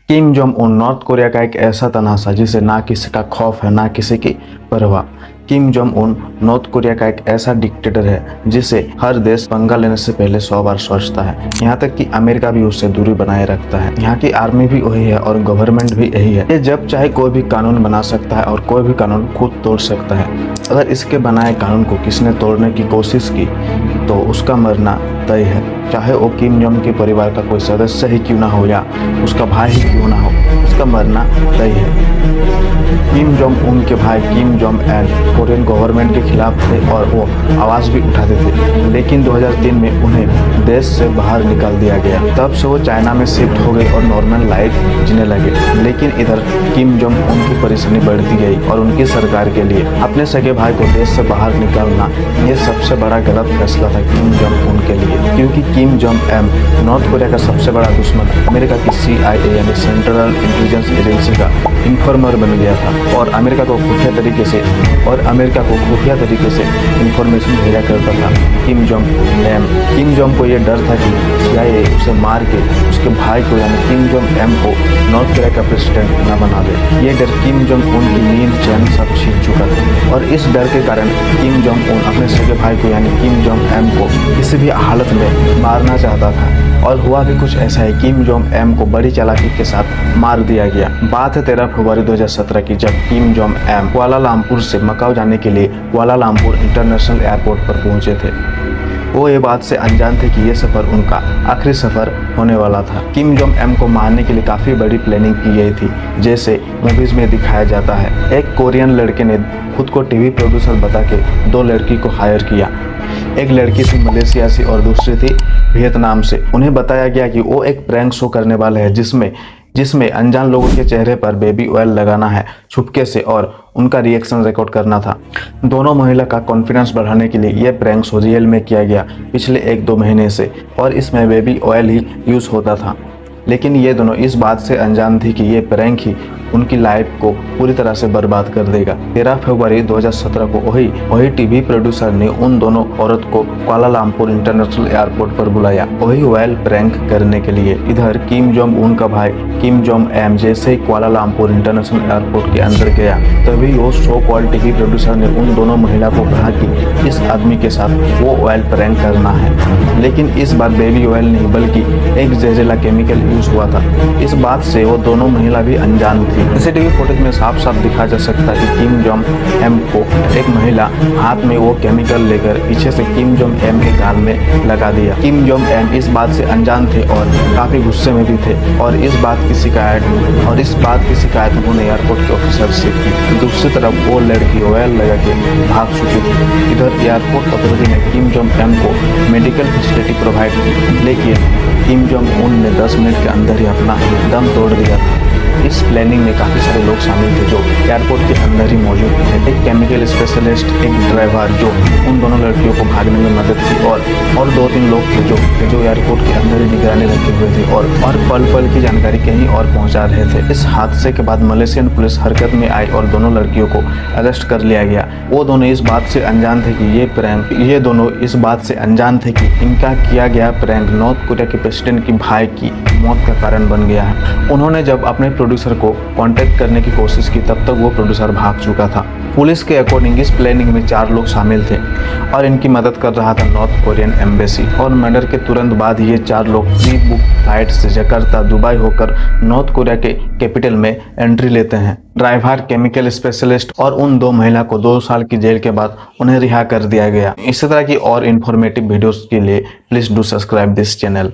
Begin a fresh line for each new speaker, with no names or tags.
Kim Jong Un north Korea का एक ऐसा तनासा जिसे ना किसी का खौफ है ना किसी की परवाह। Kim Jong Un north Korea का एक ऐसा डिक्टेटर है जिसे हर देश पंगा लेने से पहले 100 बार सोचता है। यहाँ तक कि अमेरिका भी उससे दूरी बनाए रखता है। यहाँ की आर्मी भी वही है और गवर्नमेंट भी यही है। ये जब चाहे कोई भी कानून बना सकता है और कोई भी कानून खुद तोड़ सकता है। अगर इसके बनाए कानून को किसने तोड़ने की कोशिश की तो उसका मरना तय है, चाहे वो किम जोंग के परिवार का कोई सदस्य ही क्यों ना हो या उसका भाई ही क्यों ना हो, उसका मरना तय है। किम जोंग उन के भाई Kim Jong L Korean government के खिलाफ थे और वो आवाज भी उठाते थे, लेकिन 2003 में उन्हें देश से बाहर निकाल दिया गया। तब से वो चाइना में शिफ्ट हो गए और नॉर्मल लाइफ जीने लगे। लेकिन इधर किम जोंग उन की परेशानी बढ़ती गई और उनकी सरकार के लिए अपने सगे भाई को देश से बाहर निकालना ये सबसे बड़ा गलत फैसला था किम जोंग उन के लिए, क्योंकि Kim Jong Nam North Korea का सबसे बड़ा दुश्मन अमेरिका की CIA यानी सेंट्रल इंटेलिजेंस एजेंसी का इन्फॉर्मर बन गया था और अमेरिका को खुफिया तरीके से इंफॉर्मेशन भेजा करता था Kim Jong Nam. Kim Jong को ये डर था कि CIA उसे मार के उसके भाई को यानी किम जोंग एम को नॉर्थ कोरिया का प्रेसिडेंट न बना दे। ये डर किम जोंग उन की नींद चैन सब छीन चुका था और इस डर के कारण किम जोंग उन अपने सगे भाई को यानी किम जोंग एम को किसी भी हालत में मारना चाहता था। और हुआ भी कुछ ऐसा है, किम जोंग एम को बड़ी चालाकी के साथ मार दिया गया। बात है 13 फरवरी 2017 की, जब किम जोंग एम कुआलालंपुर से मकाओ जाने के लिए कुआलालंपुर इंटरनेशनल एयरपोर्ट पर पहुंचे थे। वो ये बात से अनजान थे कि ये सफ़र उनका आखिरी सफ़र होने वाला था। किम जोंग एम को मारने के लिए काफ़ी बड़ी प्लानिंग की गई थी, जैसे मूवीज़ में दिखाया जाता है। एक कोरियन लड़के ने खुद को टीवी प्रोड्यूसर बता के 2 लड़की को हायर किया। एक लड़की थी मलेशिया से और दूसरी थी वियतनाम से। उन्हें बताया गया कि वो एक प्रैंक शो करने वाले हैं जिसमें अनजान लोगों के चेहरे पर बेबी ऑयल लगाना है छुपके से और उनका रिएक्शन रिकॉर्ड करना था। दोनों महिला का कॉन्फिडेंस बढ़ाने के लिए यह प्रैंक शो रियल में किया गया पिछले 1-2 महीने से और इसमें बेबी ऑयल ही यूज़ होता था। लेकिन ये दोनों इस बात से अनजान थी कि ये प्रैंक ही उनकी लाइफ को पूरी तरह से बर्बाद कर देगा। 13 फरवरी 2017 को वही टीवी प्रोड्यूसर ने उन दोनों औरत को कुआलालंपुर इंटरनेशनल एयरपोर्ट पर बुलाया, वही ऑयल प्रैंक करने के लिए। इधर किम जोंग उन का भाई किम जोंग एम जैसे ही कुआलालंपुर इंटरनेशनल एयरपोर्ट के अंदर गया, तभी वो सो कॉल्ड टीवी प्रोड्यूसर ने उन दोनों महिला को कहा कि इस आदमी के साथ वो ऑयल प्रैंक करना है। लेकिन इस बार बेबी ऑयल नहीं बल्कि एक जहरीला केमिकल यूज हुआ था। इस बात से वो दोनों महिला भी अनजान थी। सीसीटीवी फुटेज में साफ साफ दिखा जा सकता है कि किम जोंग एम को एक महिला हाथ में वो केमिकल लेकर पीछे से किम जोंग एम के गाल में लगा दिया। किम जोंग एम इस बात से अनजान थे और काफी गुस्से में भी थे और इस बात की शिकायत उन्होंने एयरपोर्ट के ऑफिसर से की। दूसरी तरफ वो लड़की ऑयल लगा के भाग चुकी थी। इधर एयरपोर्ट अथॉरिटी ने किम जोंग एम को मेडिकल फैसिलिटी प्रोवाइड की, लेकिन किम जोंग उन ने 10 मिनट के अंदर ही अपना दम तोड़ दिया था। इस प्लानिंग में काफ़ी सारे लोग शामिल थे जो एयरपोर्ट के अंदर ही मौजूद थे। एक केमिकल स्पेशलिस्ट, एक ड्राइवर जो उन दोनों लड़कियों को भागने में मदद की और 2-3 लोग थे जो एयरपोर्ट के अंदर ही निगरानी रखे हुए थे और पल पल की जानकारी कहीं और पहुंचा रहे थे। इस हादसे के बाद मलेशियन पुलिस हरकत में आई और दोनों लड़कियों को अरेस्ट कर लिया गया। वो दोनों इस बात से अनजान थे कि इनका किया गया प्रैंक नॉर्थ कोरिया के प्रेसिडेंट की भाई की मौत का कारण बन गया है। उन्होंने जब अपने प्रोड्यूसर को कांटेक्ट करने की कोशिश की तब तक वो प्रोड्यूसर भाग चुका था। पुलिस के अकॉर्डिंग इस प्लानिंग में 4 लोग शामिल थे और इनकी मदद कर रहा था नॉर्थ कोरियन एम्बेसी। और मर्डर के तुरंत बाद ये 4 लोग प्री बुक फ्लाइट से जकार्ता दुबई होकर नॉर्थ कोरिया के कैपिटल में एंट्री लेते हैं। ड्राइवर, केमिकल स्पेशलिस्ट और उन 2 महिला को 2 साल की जेल के बाद उन्हें रिहा कर दिया गया। इसी तरह की और इन्फॉर्मेटिव वीडियोस के लिए please do subscribe this channel.